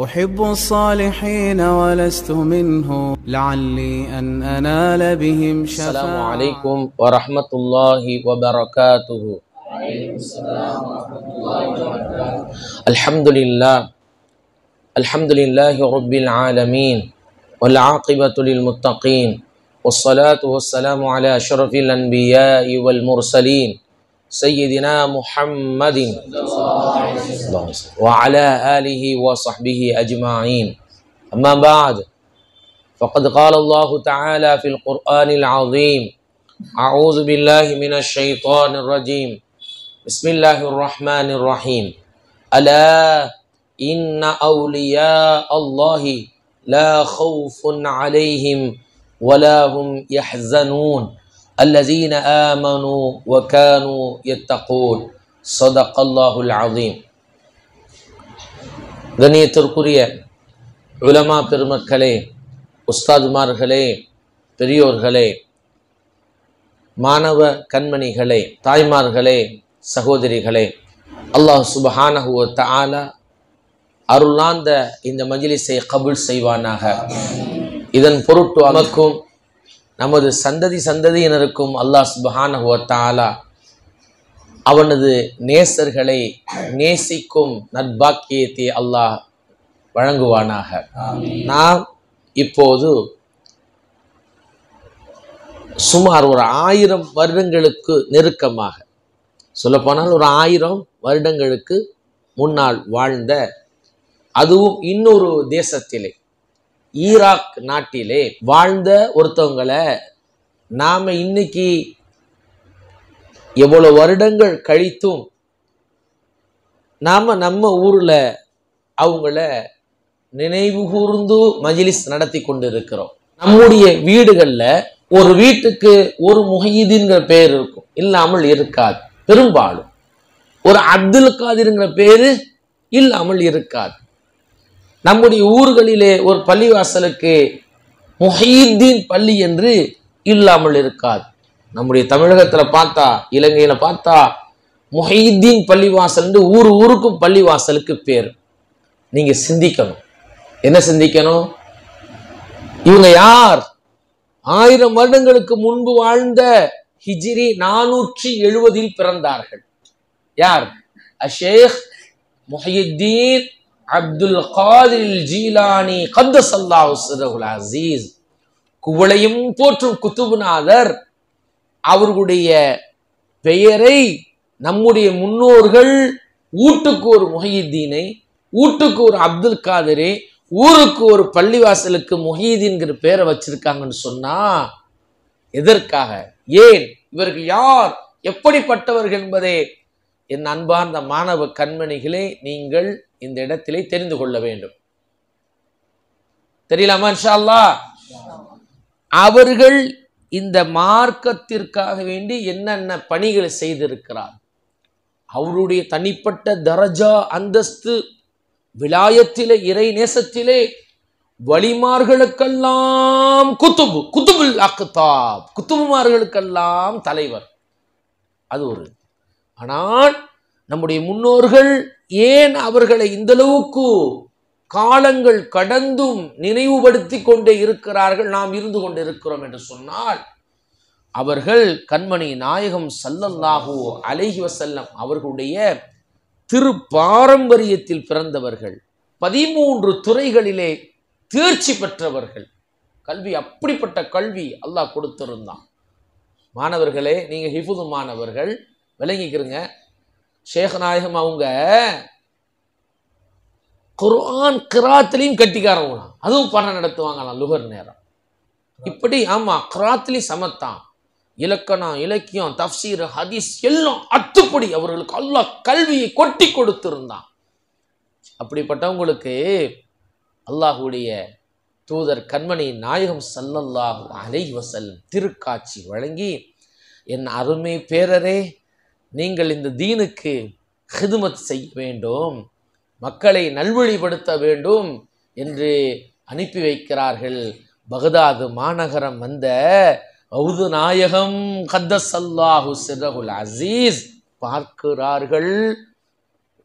أحب الصالحين ولست منه لعلي أن أنال بهم شفاعة. السلام عليكم ورحمة الله وبركاته. الحمد لله رب العالمين والعاقبة للمتقين والصلاة والسلام على أشرف الأنبياء والمرسلين سيدنا محمد وعلى آله وصحبه أجمعين. أما بعد، فقد قال الله تعالى في القرآن العظيم: أعوذ بالله من الشيطان الرجيم، بسم الله الرحمن الرحيم. ألا إن أولياء الله لا خوف عليهم ولا هم يحزنون الذين آمنوا وكانوا يتقون. صدق الله العظيم. கண்ணியத்திற்குரிய உலமா பெருமக்களே, உஸ்தாதுமார்களே, பெரியோர்களே, மாணவ கண்மணிகளே, தாய்மார்களே, சகோதரிகளே, அல்லாஹ் சுப்ஹானஹு வ தஆலா அருளார்ந்த இந்த மஜ்லிஸை கபூல் செய்வானாக. இதன் பொருட்டு நமக்கும் நமது சந்ததியினருக்கும் அல்லாஹ் சுப்ஹானஹு வ தஆலா அவனது நேசர்களை நேசிக்கும் நற்பாக்கியத்தை அல்லாஹ் வழங்குவானாக. நாம் இப்போது சுமார் ஒரு 1000 வருடங்களுக்கு நெருக்கமாக, சொல்லப்போனால் ஒரு 1000 வருடங்களுக்கு முன்னால் வாழ்ந்த, அதுவும் இன்னொரு தேசத்திலே, ஈராக் நாட்டிலே வாழ்ந்த ஒருத்தவங்களை நாம் இன்னைக்கு எவ்வளோ வருடங்கள் கழித்தும் நாம் நம்ம ஊரில் அவங்கள நினைவு கூர்ந்து மஜ்லிஸ் நடத்தி கொண்டு இருக்கிறோம். நம்முடைய வீடுகளில் ஒரு வீட்டுக்கு ஒரு முஹையீதீன்கிற பேர் இருக்கும், இல்லாமல் இருக்காது. பெரும்பாலும் ஒரு அப்துல் காதிர்ங்கிற பேர் இல்லாமல் இருக்காது. நம்முடைய ஊர்களிலே ஒரு பள்ளிவாசலுக்கு முஹையீதீன் பள்ளி என்று இல்லாமல் இருக்காது. நம்முடைய தமிழகத்தில் பார்த்தா, இலங்கையில் பார்த்தா முஹையீதீன் பள்ளிவாசல் ஊருக்கும் பள்ளிவாசலுக்கு பேர். நீங்க சிந்திக்கணும். என்ன சிந்திக்கணும்? இவங்க யார்? 1000 வருடங்களுக்கு முன்பு வாழ்ந்த ஹிஜ்ரி 470 பிறந்தார்கள். யார்? ஷேக் முஹையீதீன் அப்துல் காதிர் ஜீலானி கத்தஸல்லாஹு சிர்ரஹுல் அஸீஸ். குவளையும் போற்றும் குத்துபுநாதர் அவர்களுடைய பெயரை நம்முடைய முன்னோர்கள் வீட்டுக்கு ஒரு முஹையீதீனை, வீட்டுக்கு ஒரு அப்துல் காதிரை, ஊருக்கு ஒரு பள்ளிவாசலுக்கு முஹையீதீன்கிற பேரை வச்சிருக்காங்கன்னு சொன்னா எதற்காக? ஏன்? இவர்கள் யார், எப்படிப்பட்டவர்கள் என்பதை என் அன்பார்ந்த மாணவ கண்மணிகளே நீங்கள் இந்த இடத்திலே தெரிந்து கொள்ள வேண்டும். தெரியலாமா? இன்ஷா அல்லாஹ். அவர்கள் இந்த மார்க்கத்திற்காக வேண்டி என்னென்ன பணிகளை செய்திருக்கிறார், அவருடைய தனிப்பட்ட தரஜா, அந்தஸ்து, விலாயத்திலே, இறை நேசத்திலே வலிமார்களுக்கெல்லாம் குத்துபுல் அக்தாப், குத்துபுமார்களுக்கெல்லாம் தலைவர். அது ஒரு. ஆனால் நம்முடைய முன்னோர்கள் ஏன் அவர்களை இந்த அளவுக்கு காலங்கள் கடந்தும் நினைவுபடுத்தி கொண்டே இருக்கிறார்கள், நாம் இருந்து கொண்டு இருக்கிறோம் என்று சொன்னால், அவர்கள் கண்மணி நாயகம் ஸல்லல்லாஹு அலைஹி வஸல்லம் அவர்களுடைய திரு பாரம்பரியத்தில் பிறந்தவர்கள், 13 துறைகளிலே தேர்ச்சி பெற்றவர்கள். கல்வி, அப்படிப்பட்ட கல்வி அல்லாஹ் கொடுத்திருந்தான். மாணவர்களே, நீங்க ஹிஃபுது மாணவர்கள் விளங்கிக்கிறங்க. ஷேக் நாயகம் அவங்க குர்ஆன் கிராத்திலையும் கட்டிக்காரவங்க, அதுவும் பாடம் நடத்துவாங்களாம் லுகர் நேரம். இப்படி ஆமா, கிராத்திலையும் சமத்தான். இலக்கணம், இலக்கியம், தஃப்சீர், ஹதீஸ் எல்லாம் அத்துப்படி அவர்களுக்கு அல்லாஹ் கல்வியை கொட்டி கொடுத்திருந்தான். அப்படிப்பட்டவங்களுக்கு அல்லாஹுடைய தூதர் கண்மணி நாயகம் ஸல்லல்லாஹு அலைஹி வஸல்லம் திருக்காட்சி வழங்கி, என் அருமை பேரரே, நீங்கள் இந்த தீனுக்கு ஹிதுமத் செய்ய வேண்டும், மக்களை நல்வழிப்படுத்த வேண்டும் என்று அனுப்பி வைக்கிறார்கள். பகதாது மாநகரம் வந்த அவுது நாயகம் கத்தஸல்லாஹு சிர்ரஹுல் அஸீஸ் பார்க்கிறார்கள்.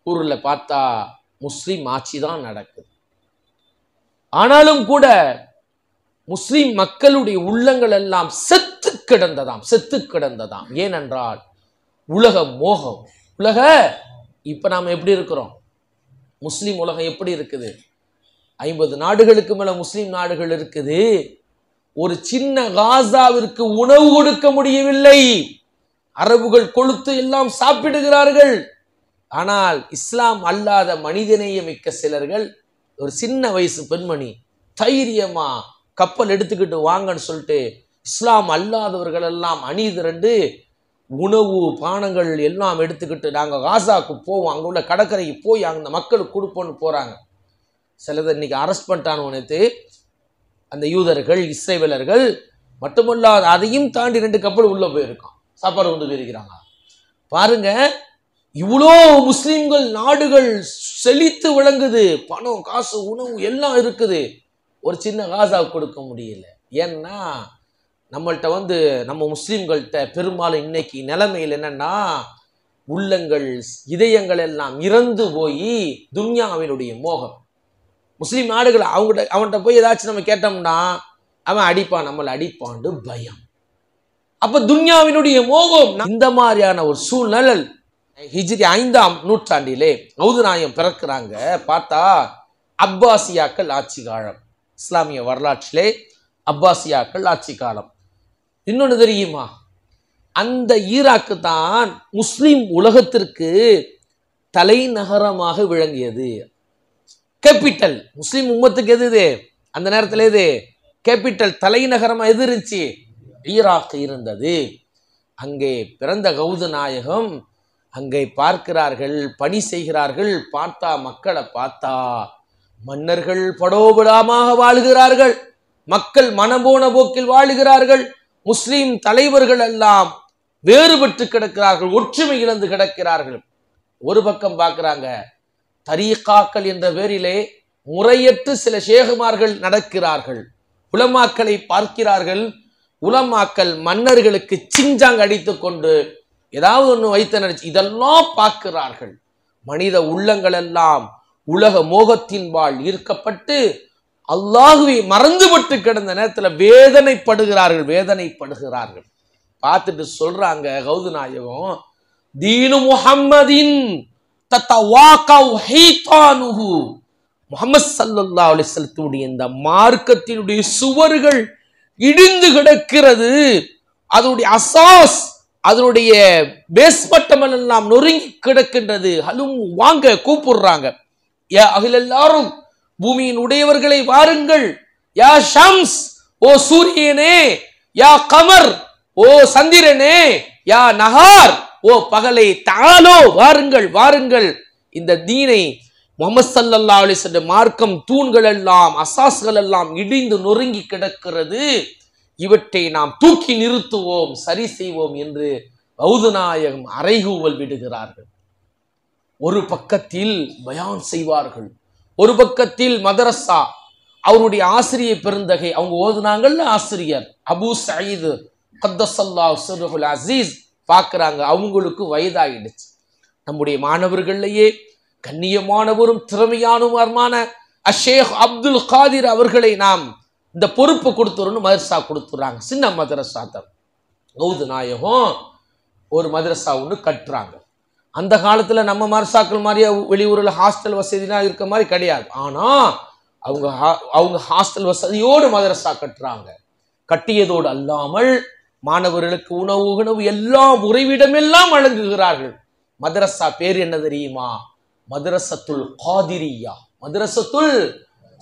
ஊரில் பார்த்தா முஸ்லீம் ஆட்சி தான் நடக்குது. ஆனாலும் கூட முஸ்லிம் மக்களுடைய உள்ளங்கள் எல்லாம் செத்து கிடந்ததாம். ஏனென்றால் உலக மோகம். இப்ப நாம எப்படி இருக்கிறோம்? முஸ்லிம் உலகம் எப்படி இருக்குது? 50 நாடுகளுக்கு மேல முஸ்லிம் நாடுகள் இருக்குது. ஒரு சின்ன காசாவிற்கு உணவு கொடுக்க முடியவில்லை. அரபுகள் கொளுத்து எல்லாம் சாப்பிடுகிறார்கள். ஆனால் இஸ்லாம் அல்லாத மனிதநேய மிக்க சிலர்கள், ஒரு சின்ன வயசு பெண்மணி தைரியமா கப்பல் எடுத்துக்கிட்டு வாங்கன்னு சொல்லிட்டு இஸ்லாம் அல்லாதவர்கள் எல்லாம் அணி திரண்டு உணவு பானங்கள் எல்லாம் எடுத்துக்கிட்டு நாங்க காசாவுக்கு போவோம், அங்க உள்ள கடற்கரைக்கு போய் அந்த மக்களுக்கு கொடுப்போன்னு போறாங்க. சிலதை இன்னைக்கு அரெஸ்ட் பண்ணிட்டானு அந்த யூதர்கள், இஸ்ரேலர்கள். மட்டுமல்லாது அதையும் தாண்டி 2 கப்பல் உள்ள போயிருக்கான், சாப்பாடு கொண்டு போயிருக்கிறாங்க. பாருங்க, இவ்வளோ முஸ்லிம்கள் நாடுகள் செழித்து விளங்குது, பணம் காசு உணவு எல்லாம் இருக்குது, ஒரு சின்ன காசாவுக்கு கொடுக்க முடியல. ஏன்னா நம்மள்கிட்ட நம்ம முஸ்லிம்கள்கிட்ட பெரும்பாலும் இன்னைக்கு நிலைமையில் என்னன்னா, உள்ளங்கள் இதயங்கள் எல்லாம் இறந்து போய் துன்யாவினுடைய மோகம். முஸ்லீம் நாடுகள் அவன்கிட்ட போய் ஏதாச்சும் நம்ம கேட்டோம்னா அவன் அடிப்பான், நம்மளை அடிப்பான்னு பயம். அப்ப துன்யாவினுடைய மோகம். இந்த மாதிரியான ஒரு சூழ்நிலை ஹிஜ்ரி 5ஆம் நூற்றாண்டிலே கௌதுநாயகம் பிறக்கிறாங்க. பார்த்தா அப்பாசியாக்கள் ஆட்சி காலம், இஸ்லாமிய வரலாற்றிலே அப்பாசியாக்கள் ஆட்சி காலம். இன்னொன்று தெரியுமா? அந்த ஈராக்கு தான் முஸ்லிம் உலகத்திற்கு தலைநகரமாக விளங்கியது. கேபிட்டல் முஸ்லிம் உம்மத்துக்கு எது அந்த நேரத்தில்? எது கேபிட்டல் தலைநகரமா எது இருந்துச்சு? ஈராக் இருந்தது. அங்கே பிறந்த கௌதுநாயகம் அங்கே பார்க்கிறார்கள், பணி செய்கிறார்கள். பார்த்தா மக்களை பார்த்தா மன்னர்கள் படோபடாமாக வாழுகிறார்கள், மக்கள் மனம்போன போக்கில் வாழுகிறார்கள். முஸ்லிம் தலைவர்கள் எல்லாம் வேறுபட்டு கிடக்கிறார்கள், ஒற்றுமை இழந்து கிடக்கிறார்கள். ஒரு பக்கம் பார்க்கிறாங்க, தரீகாக்கள் என்ற பேரிலே முறையற்று சில ஷேகுமார்கள் நடக்கிறார்கள். உலமாக்களை பார்க்கிறார்கள், உலமாக்கள் மன்னர்களுக்கு சிஞ்சாங்க அடித்து கொண்டு ஏதாவது ஒன்று வைத்த நினைச்சு இதெல்லாம் பார்க்கிறார்கள். மனித உள்ளங்கள் எல்லாம் உலக மோகத்தின்பால் ஈர்க்கப்பட்டு அல்லாஹுவை மறந்துபட்டு கிடந்த நேரத்தில் வேதனைப்படுகிறார்கள். பார்த்துட்டு சொல்றாங்க கௌதுநாயகம், தீனு முஹம்மதின் முஹம்மது ஸல்லல்லாஹு அலைஹி வஸல்லத்துடைய இந்த மார்க்கத்தினுடைய சுவர்கள் இடிந்து கிடக்கிறது. அதனுடைய அசாஸ், அதனுடைய பேஸ்மட்டம் எல்லாம் நொறுங்கி கிடக்கின்றது. ஹலும் வாங்க கூப்பிடுறாங்க. யா அகில் எல்லாரும் பூமியின் உடையவர்களை வாருங்கள். யா ஷம்ஸ், ஓ சூரியனே. யா கமர், ஓ சந்திரனே. யா நஹார், ஓ பகலை. தாலோ, வாருங்கள். இந்த தீனை முஹம்மது ஸல்லல்லாஹு அலைஹி வஸல்லம் மார்க்கம் தூண்கள் எல்லாம் அசாஸ்கள் எல்லாம் இடிந்து நொறுங்கி கிடக்கிறது. இவற்றை நாம் தூக்கி நிறுத்துவோம், சரி செய்வோம் என்று கௌதுநாயகம் அறைகூவல் விடுகிறார்கள். ஒரு பக்கத்தில் பயான் செய்வார்கள், ஒரு பக்கத்தில் மதரசா. அவருடைய ஆசிரியர் பெருந்தகை, அவங்க ஓதுனாங்கல்ல ஆசிரியர் அபு சயீத் கத்தஸல்லாஹு சிர்ருல் அசீஸ், பார்க்கிறாங்க அவங்களுக்கு வயதாயிடுச்சு. நம்முடைய மாணவர்களையே கண்ணியமானவரும் திறமையானவருமான ஷேக் அப்துல் காதிர் அவர்களை நாம் இந்த பொறுப்பு கொடுத்துருன்னு மதரசா கொடுத்துறாங்க. சின்ன மதரசா தான். கௌதுநாயகம் ஒரு மதரசா ஒன்று கட்டுறாங்க. அந்த காலத்தில் நம்ம மதரசாக்கள் மாதிரியே வெளியூரில் ஹாஸ்டல் வசதிலாம் இருக்க மாதிரி கிடையாது. ஆனால் அவங்க ஹாஸ்டல் வசதியோடு மதரசா கட்டுறாங்க. கட்டியதோடு அல்லாமல் மாணவர்களுக்கு உணவு எல்லாம் உறைவிடமெல்லாம் வழங்குகிறார்கள். மதரசா பேர் என்ன தெரியுமா? மதரசத்துல் காதிரியா. மதரசத்துல்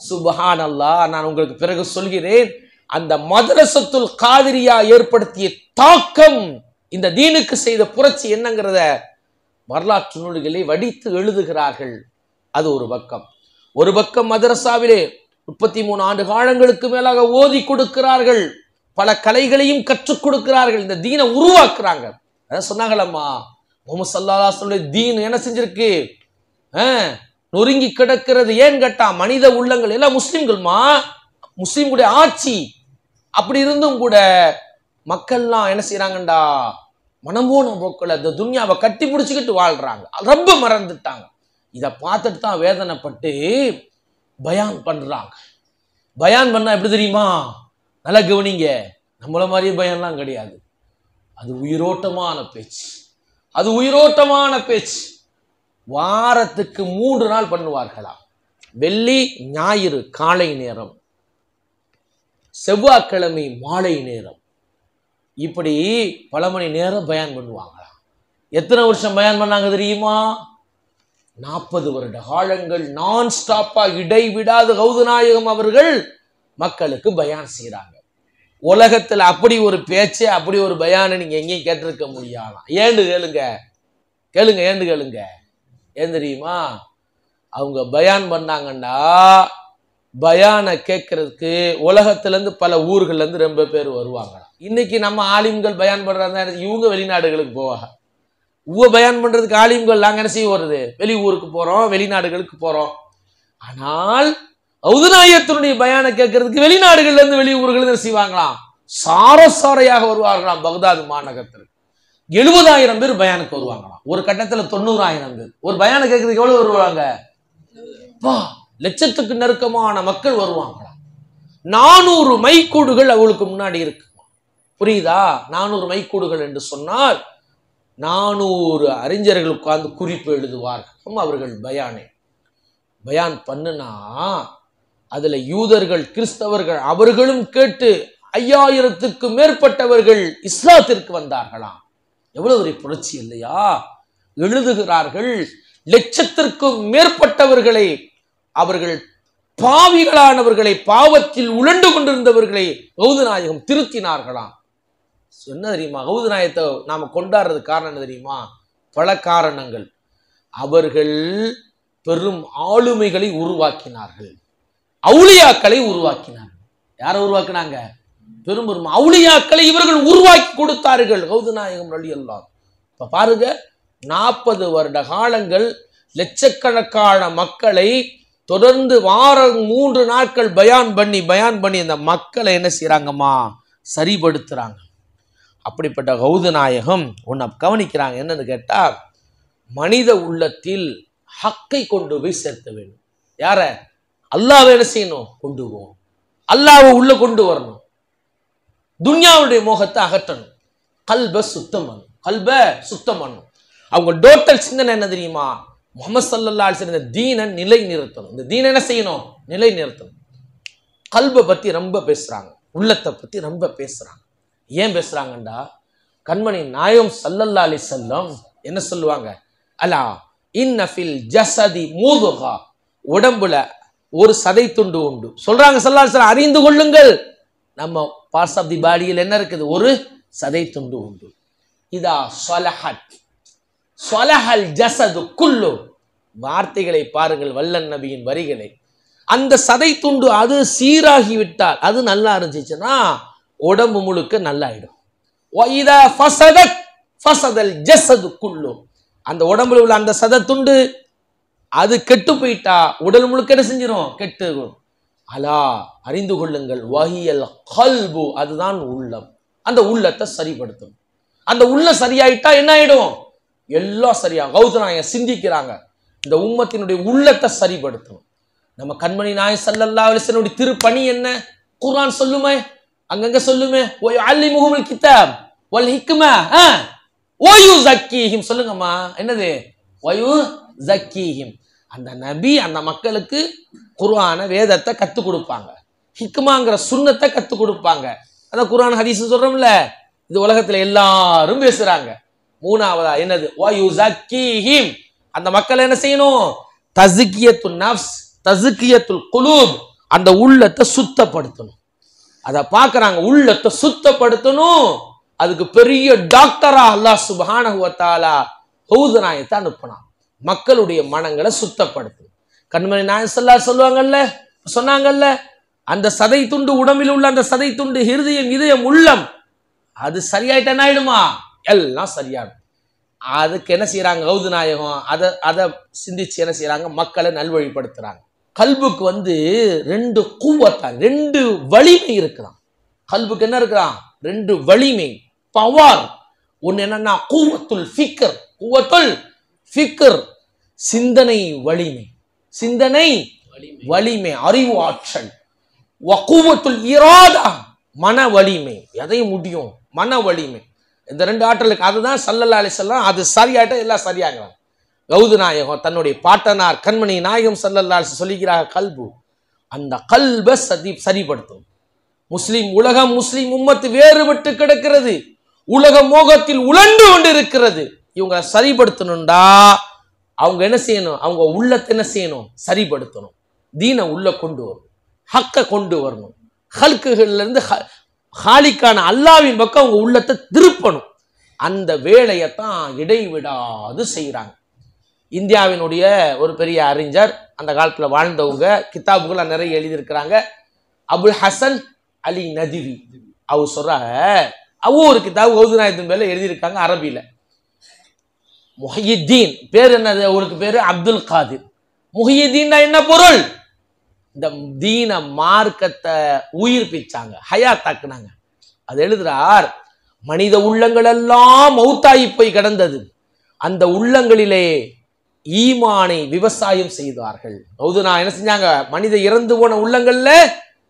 சுப்ஹானல்லாஹ். நான் உங்களுக்கு பிறகு சொல்கிறேன். அந்த மதரசத்துல் காதிரியா ஏற்படுத்திய தாக்கம், இந்த தீனுக்கு செய்த புரட்சி என்னங்கிறத வரலாற்று நூல்களை வடித்து எழுதுகிறார்கள். அது ஒரு பக்கம். ஒரு பக்கம் மதரசாவிலே 33 ஆண்டு காலங்களுக்கு மேலாக ஓதி கொடுக்கிறார்கள், பல கலைகளையும் கற்றுக் கொடுக்கிறார்கள், இந்த தீனை உருவாக்குறாங்க. அதான் சொன்னாங்களம்மா, முஹம்மது ஸல்லல்லாஹு அலைஹி வஸல்லம் தீன் என்ன செஞ்சிருக்கு? நொறுங்கி கிடக்கிறது. ஏன் கேட்டா மனித உள்ளங்கள் எல்லாம் முஸ்லிம்கள்மா, முஸ்லிம்களுடைய ஆட்சி. அப்படி இருந்தும் கூட மக்கள்லாம் என்ன செய்யறாங்கண்டா, மனம்போன போக்கள் அந்த துன்யாவை கட்டி பிடிச்சுக்கிட்டு வாழ்றாங்க, ரொம்ப மறந்துட்டாங்க. இதை பார்த்துட்டு தான் வேதனைப்பட்டு பயான் பண்றாங்க. பயான் பண்ணா எப்படி தெரியுமா? நல்லா கவனிங்க, நம்மள மாதிரியே பயான்லாம் கிடையாது. அது உயிரோட்டமான பேச்சு, அது உயிரோட்டமான பேச்சு. வாரத்துக்கு 3 நாள் பண்ணுவார்களா. வெள்ளி ஞாயிறு காலை நேரம், செவ்வாய்க்கிழமை மாலை நேரம், இப்படி பல மணி நேரம் பயான் பண்ணுவாங்களா. எத்தனை வருஷம் பயான் பண்ணாங்க தெரியுமா? 40 வருட காலங்கள் நான் ஸ்டாப்பா இடைவிடாது கௌது நாயகம் அவர்கள் மக்களுக்கு பயான் செய்யறாங்க. உலகத்துல அப்படி ஒரு பேச்சு, அப்படி ஒரு பயானை நீங்க எங்கேயும் கேட்டிருக்க முடியாதான். ஏன்னு கேளுங்க, கேளுங்க, ஏன்னு கேளுங்க. ஏன் தெரியுமா? அவங்க பயான் பண்ணாங்கன்னா பயானை கேட்கறதுக்கு உலகத்துல இருந்து பல ஊர்கள்ல இருந்து ரொம்ப பேர் வருவாங்களா. இன்னைக்கு நம்ம ஆலிம்கள் பயான் பண்றாங்க, இவங்க வெளிநாடுகளுக்கு போவாங்க. பயான் பண்றதுக்கு ஆலிம்கள் நாங்க என்ன செய்ய வருது, வெளி ஊருக்கு போறோம், வெளிநாடுகளுக்கு போறோம். ஆனால் ஔதுநாயகத்தினுடைய பயானை கேட்கறதுக்கு வெளிநாடுகள்ல இருந்து வெளி ஊர்கள் செய்வாங்களாம், சாரசாரையாக வருவார்களாம். பகதாது மாநகரத்தில் 70,000 பேர் பயானுக்கு வருவாங்களாம். ஒரு கட்டத்துல 90,000 பேர் ஒரு பயானை கேட்கறதுக்கு எவ்வளவு வருவாங்க? லட்சத்துக்கு நெருக்கமான மக்கள் வருவாங்களாம். 400 மைக்கூடுகள் அவளுக்கு முன்னாடி இருக்கு. புரியுதா? 400 மைக்கூடுகள் என்று சொன்னால் 400 அறிஞர்கள் உட்கார்ந்து குறிப்பு எழுதுவார்கள். அவர்கள் பயான் பண்ணுனா அதுல யூதர்கள், கிறிஸ்தவர்கள் அவர்களும் கேட்டு 5000க்கு மேற்பட்டவர்கள் இஸ்லாத்திற்கு வந்தார்களாம். எவ்வளவு ஒரு புரட்சி இல்லையா? எழுதுகிறார்கள், லட்சத்திற்கும் மேற்பட்டவர்களை, அவர்கள் பாவிகளானவர்களை, பாவத்தில் உழண்டு கொண்டிருந்தவர்களை கௌது நாயகம் திருத்தினார்களாம். என்ன தெரியுமா? கௌது நாயகத்தை நாம கொண்டாடுறது காரணம் என்ன தெரியுமா? பல காரணங்கள். அவர்கள் பெரும் ஆளுமைகளை உருவாக்கினார்கள், அவுலியாக்களை உருவாக்கினார்கள். யாரை உருவாக்கினாங்க? பெரும் பெரும் அவுலியாக்களை இவர்கள் உருவாக்கி கொடுத்தார்கள் கௌது நாயகம் ரலியல்லாஹு. இப்ப பாருங்க, 40 வருட காலங்கள் லட்சக்கணக்கான மக்களை தொடர்ந்து வாரம் 3 நாட்கள் பயான் பண்ணி அந்த மக்களை என்ன செய்யறாங்கம்மா? சரிபடுத்துறாங்க. அப்படிப்பட்ட கௌது நாயகம் ஒன்ன கவனிக்கிறாங்க. என்னன்னு கேட்டா, மனித உள்ளத்தில் ஹக்கை கொண்டு போய் சேர்த்த வேண்டும். யார? அல்லாஹ்வை என்ன செய்யணும்? கொண்டு போவோம். அல்லாஹ்வை உள்ள கொண்டு வரணும். துன்யாவுடைய மோகத்தை அகற்றணும். கல்ப சுத்தம் பண்ணணும். அவங்க டோட்டல் சிந்தனை என்ன தெரியுமா? முஹம்மது ஸல்லல்லாஹு அலைஹி வஸல்லம் தீனை நிலை நிறுத்தணும். இந்த தீனை என்ன செய்யணும்? நிலை நிறுத்தணும். கல்பை பத்தி ரொம்ப பேசுறாங்க, உள்ளத்தை பத்தி ரொம்ப பேசுறாங்க. ஏன் பேசுறாங்கண்டா, கண்மணி நாயகம் ஸல்லல்லாஹு அலைஹி வஸல்லம் என்ன சொல்லுவாங்க? அலா இன்ன ஃபில் ஜஸதி மூதுகா, உடம்புல ஒரு சதை துண்டு உண்டு சொல்றாங்க ஸல்லல்லாஹு அலைஹி வஸல்லம். அறிந்து கொள்ளுங்கள், நம்ம பார்ட்ஸ் ஆஃப் தி பாடியில் என்ன இருக்குது? ஒரு சதை துண்டு உண்டு. இதா ஸலஹத் ஸலஹல் ஜஸது குல்லு. வார்த்தைகளை பாருங்கள், வல்லன் நபியின் வரிகளை. அந்த சதை துண்டு அது சீராகி விட்டால், அது நல்லா இருந்துச்சுன்னா உடம்பு முழுக்க நல்லாயிடும். வைதா ஃபஸதத் ஃபஸதல் ஜஸது குல்லு. அந்த உடம்புல உள்ள அந்த சதை துண்டு அது கெட்டு போயிட்டா உடல் முழுக்க என்ன செஞ்சிடும்? கெட்டு. அலா அறிந்து கொள்ளுங்கள், வஹியல் கல்பு, அதுதான் உள்ளம். அந்த உள்ளத்தை சரிப்படுத்தும். அந்த உள்ளம் சரியாயிட்டா என்ன ஆயிடும்? எல்லாம் சரியா. கௌது நாயகம் சிந்திக்கிறாங்க, இந்த உம்மத்தினுடைய உள்ளத்தை சரிப்படுத்தணும். நம்ம கண்மணி நாயகம் ஸல்லல்லாஹு அலைஹி வஸல்லம் திருப்பணி என்ன? குர்ஆன் சொல்லுமே, அங்கங்க சொல்லுமே, வ யுஅல்லிமுஹுல் கிதாப் வல் ஹிக்மா வ யுஸக்கீஹிம். சொல்லுங்கம்மா, என்னது? வ யுஸக்கீஹிம். அந்த நபி அந்த மக்களுக்கு குர்ஆன வேதத்தை கற்றுக் கொடுப்பாங்க, ஹிக்மாங்கிற சுன்னத்தை கற்றுக் கொடுப்பாங்க. அந்த குர்ஆன் ஹதீஸ் சொல்றோம்ல, இது உலகத்துல எல்லாரும் பேசுறாங்க. மூணாவதா என்னது? வ யுஸக்கீஹிம். அந்த மக்களை என்ன செய்யணும்? தஸ்கியத்துன் நஃப்ஸ் தஸ்கியத்துல் குலூப், அந்த உள்ளத்தை சுத்தப்படுத்தணும். அதை பார்க்கறாங்க, உள்ளத்தை சுத்தப்படுத்தணும். அதுக்கு பெரிய டாக்டரா அல்லாஹ் சுப்ஹானஹு வ தஆலா கௌது நாயகத்தை அனுப்புனான். மக்களுடைய மனங்களை சுத்தப்படுத்தணும். கண்மணி நாயகம் ஸல்லல்லாஹு அலைஹி சொல்லுவாங்கல்ல, சொன்னாங்கல்ல, அந்த சதை துண்டு, உடம்பில் உள்ள அந்த சதை துண்டு, ஹிருதயம், இதயம், உள்ளம், அது சரியாயிட்டா என்ன ஆயிடுமா? எல்லாம் சரியாகும். அதுக்கு என்ன செய்யறாங்க கௌது நாயகம்? அதை சிந்திச்சு என்ன செய்யறாங்க? மக்களை நல்வழிப்படுத்துறாங்க. கல்புக்கு 2 கூவத்தான், 2 வலிமை இருக்கிறான். கல்புக்கு என்ன இருக்கிறான்? 2 வலிமை, பவர். ஒன்னு என்னன்னா கூவத்துல் ஃபிக்ர், கூவத்துல் ஃபிக்ர், சிந்தனை வலிமை, சிந்தனை வலிமை, அறிவு ஆற்றல். வகுவத்துல் இராதா, மன வலிமை, எதையும் முடியும், மன வலிமை. இந்த ரெண்டு ஆற்றலுக்கு அதுதான் ஸல்லல்லாஹு அலைஹி வஸல்லம். அது சரியாயிட்டா எல்லாம் சரியாகிறாங்க. கௌது நாயகம் தன்னுடைய பாட்டனார் கண்மணி நாயகம் ஸல்லல்லாஹு அலைஹி வஸல்லம் சொல்லிக்கிறாங்க, கல்பு, அந்த கல்பை சரிப்படுத்தும். முஸ்லிம் உலகம், முஸ்லிம் உம்மத்து வேறுபட்டு கிடக்கிறது, உலக மோகத்தில் உழண்டு கொண்டு இருக்கிறது. இவங்க சரிப்படுத்தணும்டா அவங்க என்ன செய்யணும்? அவங்க உள்ளத்தை என்ன செய்யணும்? சரிப்படுத்தணும். தீனை உள்ள கொண்டு வரணும், ஹக்க கொண்டு வரணும், ஹல்குகள்ல இருந்து ஹாலிக்கான அல்லாவின் பக்கம் அவங்க உள்ளத்தை திருப்பணும். அந்த வேலையைத்தான் இடைவிடாது செய்யறாங்க. இந்தியாவினுடைய ஒரு பெரிய அறிஞர், அந்த காலத்துல வாழ்ந்தவங்க, கிதாபுகளை நிறைய எழுதியிருக்கிறாங்க, அபுல் ஹசன் அலி நதிவி. அவர் சொல்றாங்க, ஒரு கிதாபு கௌது நாயகத்தின் பேர்ல எழுதியிருக்காங்க அரபியில. முஹியுத்தீன் பேர் என்னது? அவருக்கு பேரு அப்துல் காதிர். முஹியுத்தீன் என்ன பொருள்? இந்த தீன மார்க்கத்தை உயிர்ப்பிச்சாங்க, ஹயாத்தாக்குனாங்க. அது எழுதுறார், மனித உள்ளங்கள் எல்லாம் மௌத்தாயி போய் கிடந்தது, அந்த உள்ளங்களிலே ஈமானை விவசாயம் செய்தார்கள். கௌதுனா என்ன செஞ்சாங்க? மனித இறந்து போன உள்ளங்கள்ல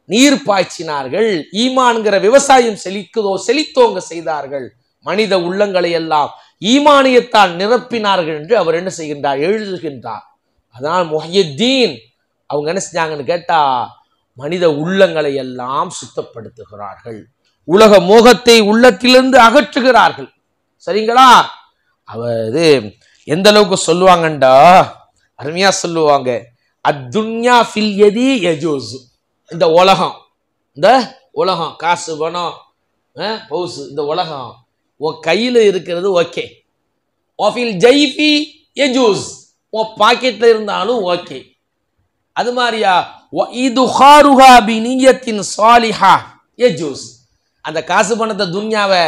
நீர் பாய்ச்சினார்கள், ஈமான்கிற விவசாயம் செழித்தோங்க செய்தார்கள். மனித உள்ளங்களை எல்லாம் ஈமானியத்தால் நிரப்பினார்கள் என்று அவர் என்ன செய்கின்றார்? எழுதுகின்றார். அதனால் முஹியுத்தீன் அவங்க என்ன செஞ்சாங்கன்னு கேட்டா, மனித உள்ளங்களை எல்லாம் சுத்தப்படுத்துகிறார்கள், உலக மோகத்தை உள்ளத்திலிருந்து அகற்றுகிறார்கள். சரிங்களா? அவரு எந்த அளவுக்கு சொல்லுவாங்கண்டா, அருமையா சொல்லுவாங்க, அத்துன்யா ஃபில் யதி யஜூஸ். இந்த உலகம் காசு பணம் ஹவுஸ், இந்த உலகம் உன் கையில இருக்கிறது ஓகே, ஓஃபில் ஜைஃபி யஜூஸ், உன் பாக்கெட்ல இருந்தாலும் ஓகே. அது மாதிரியா இதுஹாருஹா பினியத்தின் சாலிஹா யஜூஸ், அந்த காசு பணத்தை துன்யாவை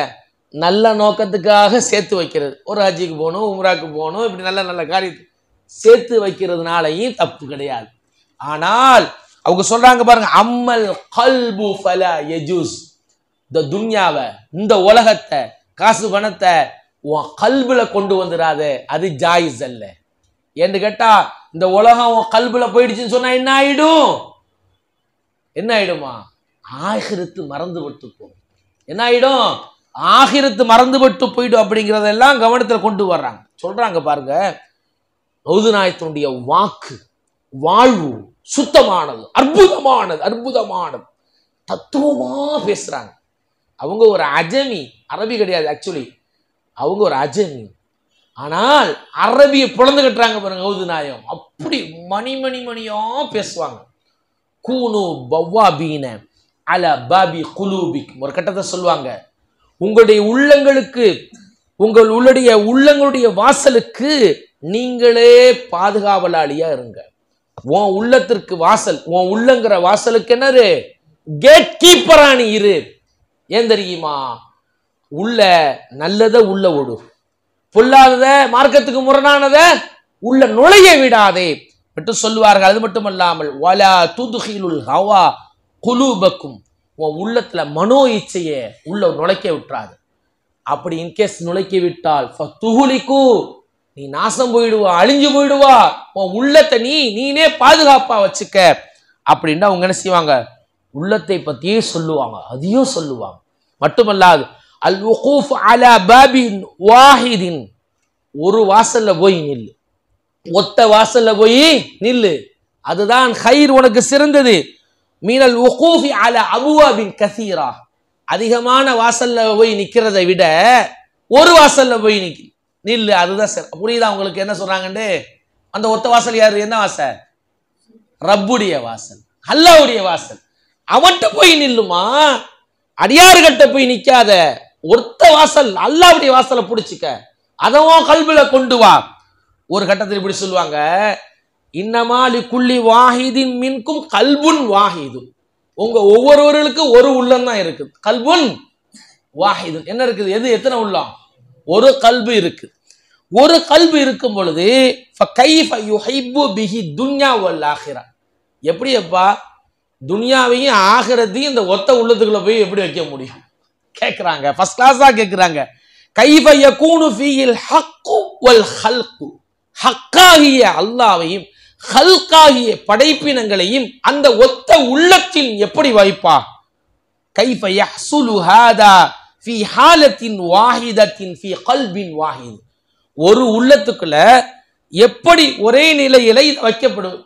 நல்ல நோக்கத்துக்காக சேர்த்து வைக்கிறது, ஒரு ஹஜ்ஜிக்கு போகணும், உம்ராக்கு போகணும், இப்படி நல்ல நல்ல காரியத்தை சேர்த்து வைக்கிறதுனாலையும் தப்பு கிடையாது. ஆனால் அவங்க சொல்றாங்க பாருங்க, அம்மல் கல்பு ஃபலா யஜூஸ், இந்த துன்யாவை, இந்த உலகத்தை, காசு பணத்தை உன் கல்புல கொண்டு வந்துடாத, அது ஜாயிஸ் அல்ல. என்று கேட்டா, இந்த உலகம் உன் கல்புல போயிடுச்சுன்னு சொன்னா என்ன ஆயிடும்? என்ன ஆயிடுமா? ஆகிரத்து மறந்துபட்டு போகும். என்ன ஆயிடும்? ஆகிரத்து மறந்துபட்டு போயிடும். அப்படிங்கிறதெல்லாம் கவனத்துல கொண்டு வர்றாங்க. சொல்றாங்க பாருங்க, கௌது நாயகத்தினுடைய வாக்கு, வாழ்வு சுத்தமானது, அற்புதமானது, தத்துவமா பேசுறாங்க. அவங்க ஒரு அஜமி, அரபி கிடையாது ஆக்சுவலி, அவங்க ஒரு அஜமி. ஆனால் அரபியை புலந்து கட்டுறாங்க பாருங்க கௌது நாயகம். அப்படி மணியா பேசுவாங்க. கூனு பவ்வாபீன அல பாபி குலூபிக், ஒரு கட்டத்தை சொல்லுவாங்க, உங்களுடைய உள்ளங்களுடைய வாசலுக்கு நீங்களே பாதுகாவலாளியா இருங்க. உன் உள்ளத்திற்கு வாசல், உன் உள்ளங்கிற வாசலுக்கு என்னது? கேட் கீப்பராணி இரு. ஏன் தெரியுமா? உள்ள நல்லத உள்ள ஓடு, பொல்லாதத மார்க்கத்துக்கு முரணானத உள்ள நுழைய விடாதே என்று சொல்லுவார்கள். அது மட்டுமல்லாமல் வலா துதுகிலுல் ஹவா குலூபக்கும், உன் உள்ளத்துல மனோ இச்சையை உள்ள நுழைக்க விட்டுறாது. அப்படி இன்கேஸ் நுழைக்க விட்டால் ஃபதுஹுலிகு, நீ நாசம் போயிடுவா, அழிஞ்சு போயிடுவா. உன் உள்ளத்தை நீனே பாதுகாப்பா வச்சுக்க அப்படின்னா அவங்க என்ன செய்வாங்க? உள்ளத்தை பத்தியே சொல்லுவாங்க, அதையும் சொல்லுவாங்க. மட்டுமல்லாது அல் வகூஃப் அலா பாபின் வாஹிதின், ஒரு வாசல்ல போய் நில்லு, ஒத்த வாசல்ல போய் நில்லு, அதுதான் ஹைர், உனக்கு சிறந்தது. மீனல் வகூஃபி அலா அபுவாபின் கசீரா, அதிகமான வாசல்ல போய் நிக்கிறதை விட ஒரு வாசல்ல போய் நில்லு, அதுதான் சரி. புரியுதா உங்களுக்கு என்ன சொல்றாங்கன்னு? அந்த ஒத்த வாசல் யாரு? என்ன வாசல்? ரப்புடைய வாசல், அல்லாஹ்வுடைய வாசல். அவன்கிட்ட போய் நில்லுமா, அடியார்கிட்ட போய் நிக்காத. ஒத்த வாசல் அல்லாஹ்வுடைய வாசலை பிடிச்சிக்க, அதவும் கல்புல கொண்டு வா. ஒரு கட்டத்தில் இப்படி சொல்லுவாங்க, இன்னமா லிகுல்லி வாஹிதின் மின்கும் கல்புன் வாஹிதுன், உங்க ஒவ்வொருவர்களுக்கும் ஒரு உள்ளம் தான் இருக்குது. கல்புன் வாஹிதுன் என்ன இருக்குது? எது? எத்தனை உள்ளம்? ஒரு கல்பு இருக்கு. ஒரு கல்பு இருக்கும் பொழுது ஃபகைஃப யுஹிப்பு பிஹி துன்யா வல் ஆகிரா, எப்படி அப்பா துன்யாவையும் ஆகிரத்தையும் இந்த ஒத்த உள்ளத்துக்குள்ள போய் எப்படி வைக்க முடியும் கேட்கிறாங்க. ஃபர்ஸ்ட் கிளாஸா கேட்கிறாங்க. கைஃப யகூனு ஃபீல் ஹக்கு வல் ஹல்கு, ஹக்காகிய அல்லாஹ்வையும் ஹல்காகிய படைப்பினங்களையும் அந்த ஒத்த உள்ளத்தில் எப்படி வைப்பா? கைஃப யஹ்சுலு ஹாதா ஃபீ ஹாலத்தின் வாஹிதத்தின் ஃபீ கல்பின் வாஹித். ஒரு உள்ளத்துக்குள்ள எப்படி ஒரே நிலையில வைக்கப்படும்,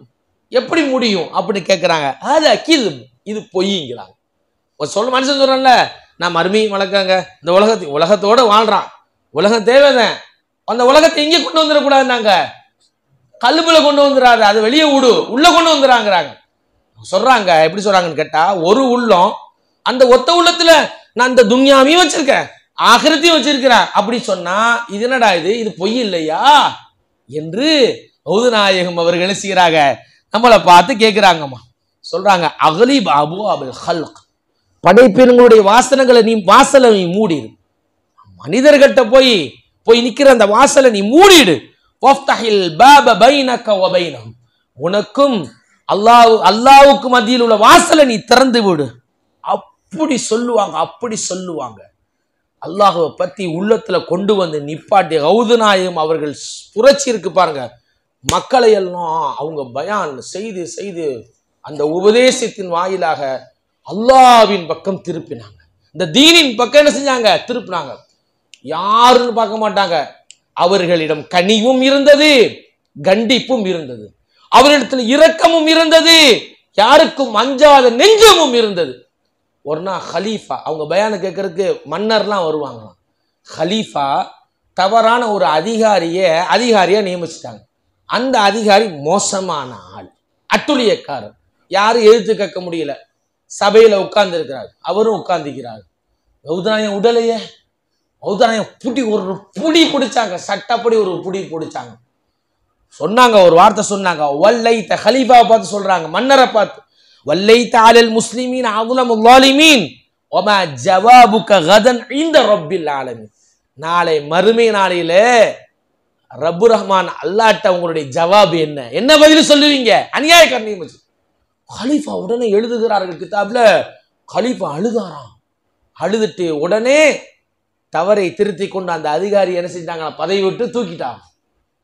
எப்படி முடியும் அப்படின்னு கேட்கிறாங்க. அது அக்கீது, இது பொய்ங்கிறாங்க. சொல்ல மனுஷன் சொல்றான்ல, நான் மறுமையும் வளர்க்காங்க, இந்த உலகத்தோட வாழ்றான், உலகம் தேவைதான், அந்த உலகத்தை எங்கே கொண்டு வந்துடக்கூடாதுன்னாங்க, கல்புல கொண்டு வந்துடாது, அது வெளியே விடு, உள்ள கொண்டு வந்துறாங்கிறாங்க. சொல்றாங்க. எப்படி சொல்றாங்கன்னு கேட்டா, ஒரு உள்ளம், அந்த ஒத்த உள்ளத்துல நான் இந்த துன்யாவையும் வச்சிருக்கேன், ஆகிரத்தையும் வச்சிருக்கிறேன் அப்படி சொன்னா இது என்னடா இது பொய் இல்லையா என்று ஹவுது நாயகம் அவர்கள் என்ன செய்யறாங்க, நம்மளை பார்த்து கேட்கிறாங்கம்மா. சொல்றாங்க, அகலிப் அபு அபுல் ஹல்க், படைப்பினங்களுடைய வாசலை நீ மூடிடு. மனிதர்கிட்ட போய் நிக்கிற அந்த வாசலை நீ மூடிடு. உனக்கும் அல்லாவுக்கு மத்தியில் உள்ள வாசலை நீ திறந்து விடு. அப்படி சொல்லுவாங்க. அல்லாஹ்வை பத்தி உள்ளத்துல கொண்டு வந்து நிப்பாட்டி ஹவுது நாயகம் அவர்கள் புரட்சி இருக்கு பாருங்க. மக்களை எல்லாம் அவங்க பயான் செய்து அந்த உபதேசத்தின் வாயிலாக அல்லாஹ்வின் பக்கம் திருப்பினாங்க. இந்த தீனின் பக்கம் என்ன செஞ்சாங்க, திருப்பினாங்க. யாருன்னு பார்க்க மாட்டாங்க. அவர்களிடம் கனிவும் இருந்தது, கண்டிப்பும் இருந்தது, அவரிடத்துல இரக்கமும் இருந்தது, யாருக்கும் அஞ்சாத நெஞ்சமும் இருந்தது. ஒரு நாள் ஹலீஃபா, அவங்க பயான கேட்கறதுக்கு மன்னர்லாம் வருவாங்களாம். ஹலீஃபா தவறான ஒரு அதிகாரியா நியமிச்சிட்டாங்க. அந்த அதிகாரி மோசமான ஆள், அட்டுழியக்காரர், யாரும் எதிர்த்து கேட்க முடியல. சபையில உட்கார்ந்து இருக்கிறார், அவரும் உட்கார்ந்துக்கிறார். ஹவுதுநாயகம் உடலையே, ஹவுதுநாயகம் ஒரு புடி பிடிச்சாங்க, சட்டப்படி ஒரு புடி பிடிச்சாங்க. சொன்னாங்க, ஒரு வார்த்தை சொன்னாங்க, வல்லைத்த ஹலீஃபாவை பார்த்து சொல்றாங்க, மன்னரை பார்த்து, வல்லைத்த அலல் முஸ்லிமீன் அஸலமுல் ஸாலிமீன் வமா ஜவாபுக கதன் இன்த ரப்பில் ஆலமீன். நாளை மறுமை நாளையிலே ரப்பு ரஹ்மான் அல்லாஹ்ட்ட உங்களுடைய ஜவாப் என்ன பதில் சொல்லுவீங்க? அநியாயக்காரன் நியமிச்சு. கலீஃபா உடனே எழுதுகிறார்கள் கிதாப்ல, கலீஃபா அழுதாராம். அழுதுட்டு உடனே தவறை திருத்தி கொண்டு அந்த அதிகாரி என்ன செஞ்சாங்க, பதவி விட்டு தூக்கிட்டாங்க.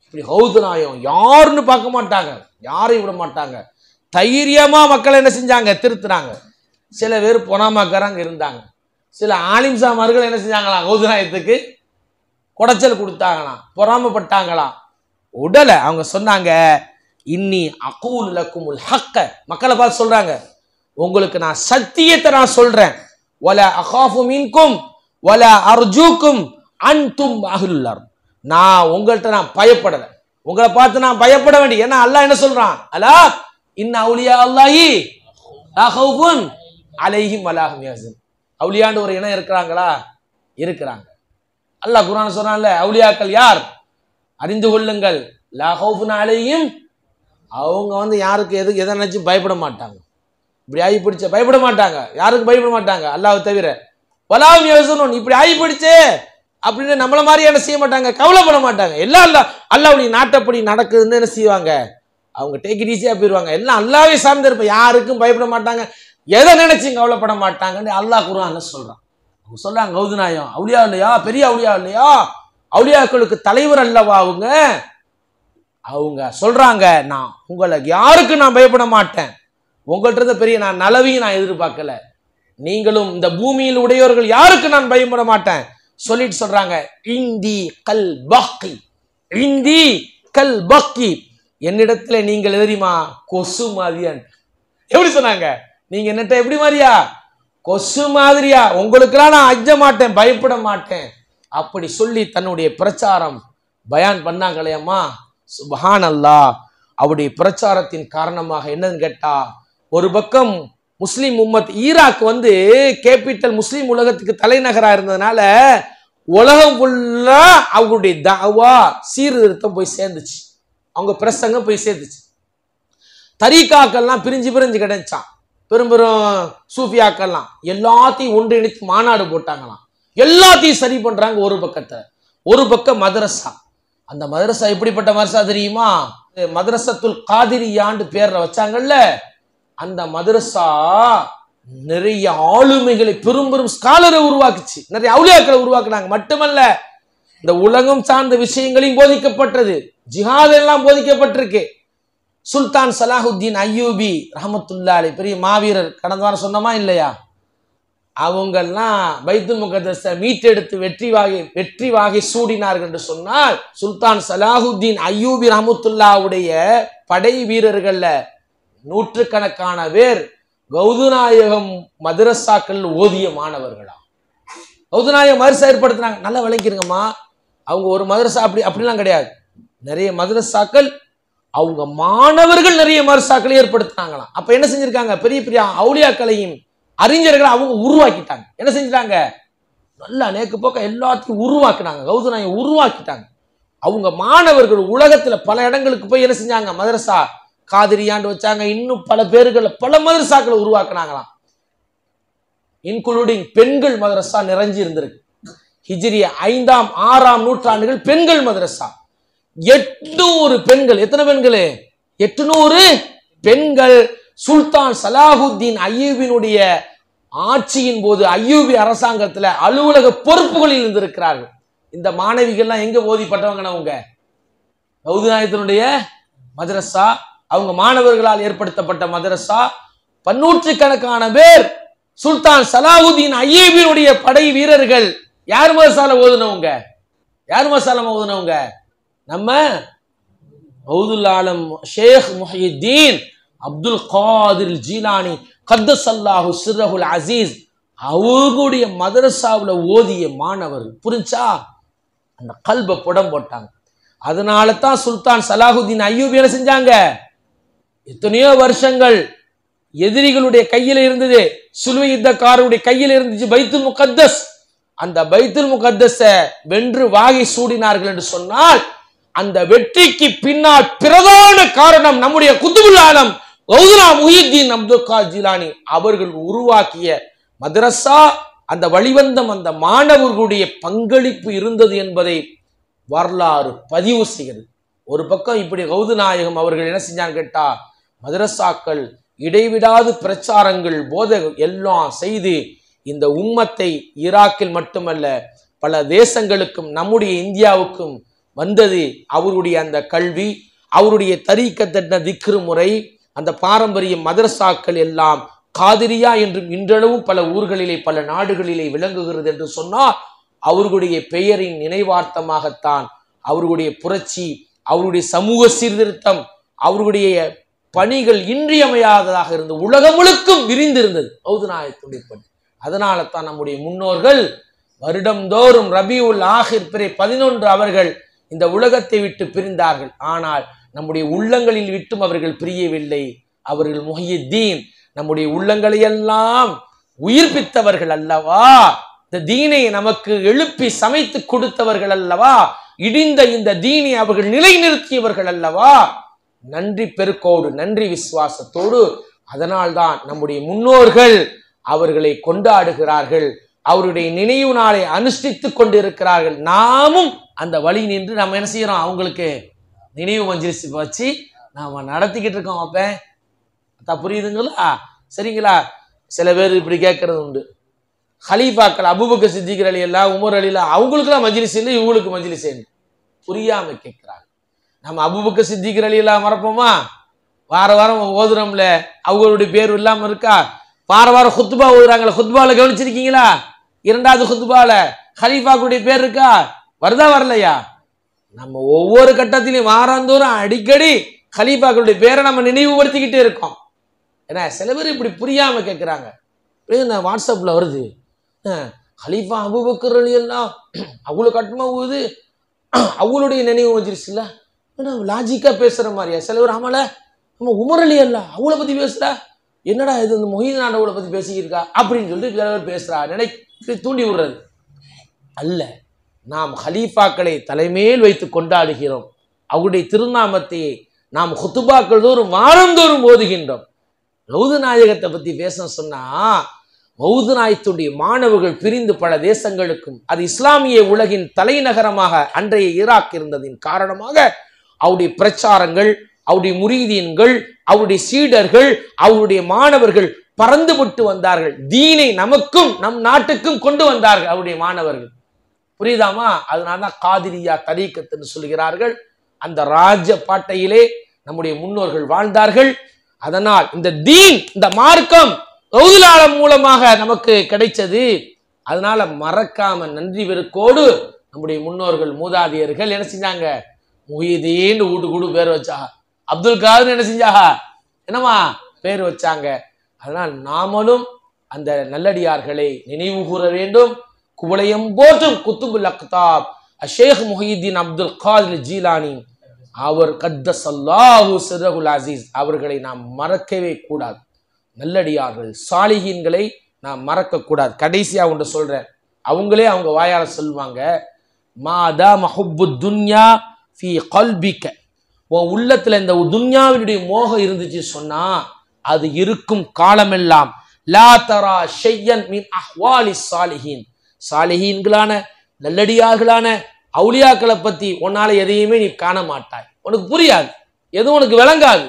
இப்படி ஹவுது நாயகம் யாருன்னு பார்க்க மாட்டாங்க, யாரையும் விட மாட்டாங்க. தைரியமா மக்களை என்ன செஞ்சாங்க, திருத்தினாங்க. சில பேர் பொனாமாக்காரங்க இருந்தாங்க. சில ஆலிம்சாமார்கள் என்ன செஞ்சாங்களாம், ஹவுது நாயகத்துக்கு குடைச்சல் கொடுத்தாங்களாம், பொறாமப்பட்டாங்களாம். உடலை அவங்க சொன்னாங்க, இன்னி அகூல் லக்குமுல் ஹக்க, மக்களை பார்த்து சொல்றாங்க, உங்களுக்கு நான் சத்தியத்தை நான் சொல்றேன். வலா அகாஃபு மின்கும் வலா அர்ஜூக்கும் அன்தும் அஹ்லுல் அர்த். நான் உங்கள்கிட்ட நான் பயப்படல, உங்களை பார்த்து நான் பயப்பட வேண்டிய. ஏன்னா அல்லாஹ் என்ன சொல்றான், அலா இன்ன அவுலியா அல்லாஹி லா ஹவுஃபுன் அலைஹிம் வலா ஹும் யஹ்சன். அவுலியான்னு ஒரு இனம் இருக்கிறாங்களா? இருக்கிறாங்க. அல்லாஹ் குர்ஆன் சொல்றான்ல, அவுலியாக்கள் யார் அறிந்து கொள்ளுங்கள், லா ஹவுஃபுன் அலைஹிம், அவங்க யாருக்கு எதை நினைச்சு பயப்பட மாட்டாங்க. இப்படி ஆகி பிடிச்ச பயப்பட மாட்டாங்க, யாருக்கு பயப்பட மாட்டாங்க, அல்லாஹ்வை தவிர. வலா ஹும் யஹ்சனூன், இப்படி ஆகி பிடிச்சே அப்படின்னு நம்மள மாதிரி என்ன செய்ய மாட்டாங்க, கவலைப்பட மாட்டாங்க. எல்லாம் அல்லாஹ்வுடைய நாட்டப்படி நடக்குதுன்னு என்ன செய்வாங்க, அவங்க டேக் இட் ஈஸியா போயிருவாங்க. எல்லாம் அல்லாஹ்வை சார்ந்து இருப்ப, யாருக்கும் பயப்பட மாட்டாங்க, எதை நினைச்சும் கவலைப்பட மாட்டாங்கன்னு அல்லாஹ் குர்ஆன்ல சொல்றான். அவங்க சொல்றாங்க, ஹவுது நாயகம் அவுலியா இல்லையா, பெரிய அவுலியா இல்லையா, அவுலியாக்களுக்கு தலைவர் அல்லவா அவங்க. அவங்க சொல்றாங்க, நான் உங்களை யாருக்கு நான் பயப்பட மாட்டேன், உங்கள்கிட்ட பெரிய நான் நலவையும் நான் எதிர்பார்க்கல, நீங்களும் இந்த பூமியில் உடையவர்கள் யாருக்கு நான் பயப்பட மாட்டேன் சொல்லிட்டு சொல்றாங்க, இந்தி கல் பக்கி, இந்தி கல் பக்கி, என்னிடத்துல நீங்கள் எதிரிமா கொசு மாதிரியா. எப்படி சொன்னாங்க, நீங்க என்னட்ட எப்படி மாதிரியா, கொசு மாதிரியா, உங்களுக்கெல்லாம் நான் அஞ்ச மாட்டேன், பயப்பட மாட்டேன் அப்படி சொல்லி தன்னுடைய பிரச்சாரம் பயான் பண்ணாங்களேம்மா. சுப்ஹானல்லாஹ். அவருடைய பிரச்சாரத்தின் காரணமாக என்னன்னு கேட்டா, ஒரு பக்கம் முஸ்லிம் உம்மத், ஈராக் கேபிட்டல் முஸ்லிம் உலகத்துக்கு தலைநகரா இருந்ததுனால உலகம் ஃபுல்லா அவங்களுடைய தஅவா சீர்திருத்தம் போய் சேர்ந்துச்சு, அவங்க பிரசங்கம் போய் சேர்ந்துச்சு. தரீகாக்கள்லாம் பிரிஞ்சு கிடைச்சான், பெரும் சூஃபியாக்கள்லாம் எல்லாத்தையும் ஒன்றிணைத்து மாநாடு போட்டாங்களாம். எல்லாத்தையும் சரி பண்றாங்க. ஒரு பக்கம் மதரசா. அந்த மதரசா எப்படிப்பட்ட மதரசா தெரியுமா, மதரசத்துல் காதிரியான்னு பேர்ல வச்சாங்கல்ல, அந்த மதரசா நிறைய ஆளுமைகளை பெரும் ஸ்காலரை உருவாக்குச்சு, நிறைய அவுலியாக்களை உருவாக்குனாங்க. மட்டுமல்ல, இந்த உலகம் சார்ந்த விஷயங்களையும் போதிக்கப்பட்டது, ஜிஹாத் எல்லாம் போதிக்கப்பட்டிருக்கு. சுல்தான் சலாஹுத்தீன் அய்யூபி ரஹமத்துல்லாஹி அலைஹி பெரிய மாவீரர், கடந்த வாரம் சொன்னமா இல்லையா? அவங்கெல்லாம் பைத்துல் முகத்தஸை மீட்டெடுத்து வெற்றி வாகை சூடினார்கள் என்று சொன்னால் சுல்தான் சலாஹுத்தீன் அய்யூபி ரஹமத்துல்லாஹுடைய படை வீரர்கள்ல நூற்றுக்கணக்கான பேர் கௌதுநாயகம் மதரசாக்கள் ஓதிய மாணவர்களா. கௌதுநாயகம் மதரசா ஏற்படுத்தினாங்க. நல்லா விளங்கிருங்கம்மா, அவங்க ஒரு மதரசா அப்படிலாம் கிடையாது. நிறைய மதரசாக்கள், அவங்க மாணவர்கள் நிறைய மதரசாக்களை ஏற்படுத்தினாங்களாம். அப்ப என்ன செஞ்சிருக்காங்க? பெரிய பெரிய அவுலியாக்களையும் அறிஞர்களை அவங்க உருவாக்கிட்டாங்க. என்ன செஞ்சிட்டாங்க? நல்லா நேக்கு போக்க எல்லாத்தையும் உருவாக்கினாங்க. கௌதுநாயகம் உருவாக்கிட்டாங்க. அவங்க மாணவர்கள் உலகத்துல பல இடங்களுக்கு போய் என்ன செஞ்சாங்க? மதரசா காதிரியாண்டு வச்சாங்க. இன்னும் பல பேர்கள் பல மதரசாக்களை உருவாக்குனாங்களாம். இன்க்ளூடிங் பெண்கள் மதரசா நிறைஞ்சி இருந்திருக்கு. ஹிஜ்ரிய 5ஆம் 6ஆம் நூற்றாண்டுகள் பெண்கள் மதரசா 800 பெண்கள். எத்தனை பெண்கள்? 800 பெண்கள் சுல்தான் சலாஹுத்தீன் அய்யூபினுடைய ஆட்சியின் போது அய்யூபி அரசாங்கத்துல அலுவலக பொறுப்புகளில் இருந்திருக்கிறார்கள். இந்த மாணவிகள்லாம் எங்க ஓதிப்பட்டவங்க? கௌதுநாயகத்தினுடைய மதரசா, அவங்க மாணவர்களால் ஏற்படுத்தப்பட்ட மதரசா. பன்னூற்றுக்கணக்கான பேர் சுல்தான் சலாஹுத்தீன் அய்யூபினுடைய படை வீரர்கள். யார் மதரசால ஓதுனவங்க? நம்ம கௌதுல் ஆலம் ஷேக் முஹியுத்தீன் அப்துல் காதிர் ஜீலானி கத்தஸல்லாஹு சிர்ரஹுல் அசீஸ் அவங்களுடைய மதரசாவுல ஓதிய மாணவர்கள். புரிஞ்சா? அந்த கல்ப புடம் போட்டாங்க. அதனால தான் சுல்தான் சலாஹுத்தீன் அய்யூபி என்ன செஞ்சாங்க? எத்தனையோ வருஷங்கள் எதிரிகளுடைய கையில இருந்தது, சுல்வை யுத்தக்காரருடைய கையில இருந்துச்சு பைத்துல் முகத்தஸ். அந்த பைத்துல் முகத்தஸை வென்று வாகை சூடினார்கள் என்று சொன்னால் அந்த வெற்றிக்கு பின்னால் பிரதான காரணம் நம்முடைய குத்துபுல் ஆலம் கௌதுனா முஹியுத்தீன் அப்துல் காதிர் ஜீலானி அவர்கள் உருவாக்கிய மதரசா. அந்த வழிவந்தம் அந்த மாணவர்களுடைய பங்களிப்பு இருந்தது என்பதை வரலாறு பதிவு செய்கிறது. ஒரு பக்கம் இப்படி கௌதுநாயகம் அவர்கள் என்ன செஞ்சான்னு கேட்டா, மதரசாக்கள் இடைவிடாது பிரச்சாரங்கள் போதகம் எல்லாம் செய்து இந்த உம்மத்தை ஈராக்கில் மட்டுமல்ல பல தேசங்களுக்கும் நம்முடைய இந்தியாவுக்கும் வந்தது அவருடைய அந்த கல்வி, அவருடைய தரீக்கத்தட்ட திக்ரு முறை, அந்த பாரம்பரிய மதரசாக்கள் எல்லாம் காதிரியா என்றும் இன்றளவும் பல ஊர்களிலே பல நாடுகளிலே விளங்குகிறது என்று சொன்னால் அவர்களுடைய பெயரின் நினைவார்த்தமாகத்தான் அவர்களுடைய புரட்சி, அவருடைய சமூக சீர்திருத்தம், அவர்களுடைய பணிகள் இன்றியமையாததாக இருந்து உலகம் முழுக்கும் விரிந்திருந்தது கௌதுநாயகத்துடைய பணி. அதனால தான் நம்முடைய முன்னோர்கள் வருடந்தோறும் ரபியுல் ஆஹிர் பிறை 11 அவர்கள் இந்த உலகத்தை விட்டு பிரிந்தார்கள். ஆனால் நம்முடைய உள்ளங்களில் விட்டும் அவர்கள் பிரியவில்லை. அவர்கள் முஹியுத்தீன் நம்முடைய உள்ளங்களை எல்லாம் உயிர்ப்பித்தவர்கள் அல்லவா, இந்த தீனை நமக்கு எழுப்பி சமைத்து கொடுத்தவர்கள் அல்லவா, இடிந்த இந்த தீனை அவர்கள் நிலைநிறுத்தியவர்கள் அல்லவா. நன்றி பெருக்கோடு நன்றி விசுவாசத்தோடு அதனால்தான் நம்முடைய முன்னோர்கள் அவர்களை கொண்டாடுகிறார்கள், அவருடைய நினைவு நாளை அனுஷ்டித்துக் கொண்டிருக்கிறார்கள். நாமும் அந்த வழி நின்று நம்ம என்ன செய்யறோம்? அவங்களுக்கு நினைவு மஜ்லிஸ் வச்சு நாம நடத்திக்கிட்டு இருக்கோம். அப்ப புரியுதுங்களா? சரிங்களா? சில பேர் இப்படி கேட்கறது உண்டு, ஹலீஃபாக்கள் அபூபக்கர் சித்திக் ரலியல்லாஹு உமர் ரலியல்லாஹு அவங்களுக்குலாம் மஜ்லிஸ் இல்லை, இவங்களுக்கு மஜ்லிஸ் இல்லை. புரியாம கேட்கிறாங்க. நம்ம அபூபக்கர் சித்திக் ரலியல்லாஹு மறப்போமா? வார வாரம் ஓதுறோம்ல, அவங்களுடைய பேர் இல்லாம இருக்கா? வார வாரம் குத்பா ஓதுறாங்களே, குத்பால கவனிச்சிருக்கீங்களா? 2வது குத்பால ஹலீஃபாக்களுடைய பேர் இருக்கா? வருதா வரலையா? நம்ம ஒவ்வொரு கட்டத்திலையும் வாராந்தோறும் அடிக்கடி ஹலீஃபாக்களுடைய பேரை நம்ம நினைவுபடுத்திக்கிட்டே இருக்கோம். ஏன்னா சில பேர் இப்படி புரியாம கேட்கிறாங்க. வாட்ஸ்அப்ல வருது, ஹலீஃபா அபூபக்கர் ரலியல்லாஹு அவ்வளோ கட்டமா ஊது, அவங்களுடைய நினைவு மஜ்லிஸ் இல்ல, லாஜிக்கா பேசுற மாதிரியா? சில பேர் ஆமால நம்ம உமர் ரலியல்லாஹு அவளை பத்தி பேசுறா, என்னடா இது இந்த முஹியுத்தீன் ஆண்டவளை பத்தி பேசிக்கிருக்கா அப்படின்னு சொல்லிட்டு சில பேர் பேசுறா, நினைத்து தூண்டி விடுறது அல்ல. நாம் ஹலீஃபாக்களை தலைமையில் வைத்து கொண்டாடுகிறோம். அவருடைய திருநாமத்தை நாம் குத்துபாக்கள் தோறும் வாரந்தோறும் ஓதுகின்றோம். கௌது நாயகத்தை பத்தி பேச சொன்னா, கௌது நாயகத்துடைய மாணவர்கள் பிரிந்து பல தேசங்களுக்கும், அது இஸ்லாமிய உலகின் தலைநகரமாக அன்றைய ஈராக் இருந்ததின் காரணமாக அவருடைய பிரச்சாரங்கள், அவருடைய முரீதீன்கள், அவருடைய சீடர்கள், அவருடைய மாணவர்கள் பறந்துபட்டு வந்தார்கள். தீனை நமக்கும் நம் நாட்டுக்கும் கொண்டு வந்தார்கள் அவருடைய மாணவர்கள். புரியுதாமா? அதனால்தான் காதிரியா தரீக்கத்துன்னு சொல்கிறார்கள். அந்த ராஜ பாட்டையிலே நம்முடைய முன்னோர்கள் வாழ்ந்தார்கள். அதனால் இந்த தீன், இந்த மார்க்கம் ரவுதுல் ஆலம் மூலமாக நமக்கு கிடைச்சது. அதனால மறக்காம நன்றி பெருக்கோடு நம்முடைய முன்னோர்கள் மூதாதையர்கள் என்ன செஞ்சாங்க? முஹிதீன் வீட்டு பேர் வச்சாங்க. அப்துல் காதர் என்ன செஞ்சாங்க? என்னமா பேர் வச்சாங்க. அதனால் நாமளும் அந்த நல்லடியார்களை நினைவு கூற வேண்டும். குவளையம் போற்றும் குத்துபுல் அக்தாப் ஷேக் முஹிதீன் அப்துல் காதிர் ஜீலானி அவர் கத்தஸல்லாஹு சிர்ரஹுல் அசீஸ் அவர்களை நாம் மறக்கவே கூடாது. நல்லடியார்கள் சாலிஹீன்களை நாம் மறக்க கூடாது. கடைசியா ஒன்று சொல்றேன், அவங்களே அவங்க வாயால சொல்லுவாங்க, மாதா மஹுப்பு துன்யா ஃபி கல்பிக, உன் உள்ளத்துல இந்த துன்யாவினுடைய மோகம் இருந்துச்சு சொன்னா அது இருக்கும் காலமெல்லாம் லா தரா ஷையன் மின் அஹ்வாலி சாலிஹீன், சாலிஹீன்களான நல்லடியார்களான அவுலியாக்களை பத்தி உன்னால எதையுமே நீ காண மாட்டாய். உனக்கு புரியாது, எதுவும் உனக்கு விளங்காது.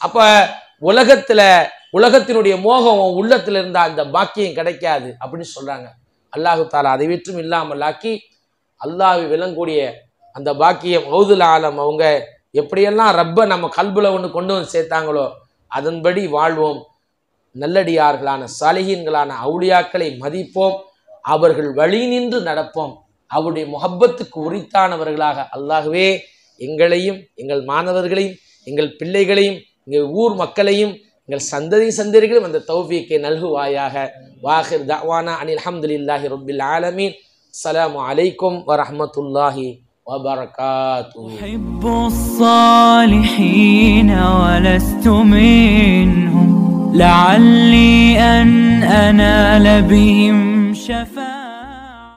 அப்ப உலகத்தினுடைய மோகம் உள்ளத்துல இருந்தா அந்த பாக்கியம் கிடைக்காது அப்படின்னு சொல்றாங்க. அல்லாஹு தாலா அதை விற்றும் இல்லாமல் ஆக்கி அல்லாஹ்வை விளங்கக்கூடிய அந்த பாக்கியம் ரவுதுல் ஆலம் அவங்க எப்படியெல்லாம் ரப்ப நம்ம கல்புல ஒன்று கொண்டு வந்து சேர்த்தாங்களோ அதன்படி வாழ்வோம். நல்லடியார்களான சாலிஹீன்களான அவுலியாக்களை மதிப்போம், அவர்கள் வழி நின்று நடப்போம். அவருடைய முஹப்பத்துக்கு உரித்தானவர்களாக அல்லாஹ்வே எங்களையும் எங்கள் மாணவர்களையும் எங்கள் பிள்ளைகளையும் எங்கள் ஊர் மக்களையும் எங்கள் சந்ததிகளையும் அந்த தௌஃபீக்கை நல்குவாயாக. வாஹிர் தஅவானா அனில் ஹம்துலில்லாஹி ரப்பில் ஆலமீன். அஸ்ஸலாமு அலைக்கும் வரஹ்மத்துல்லாஹி وبركاته. أحب الصالحين ولست منهم لعلي أن أنال بهم شفاعة.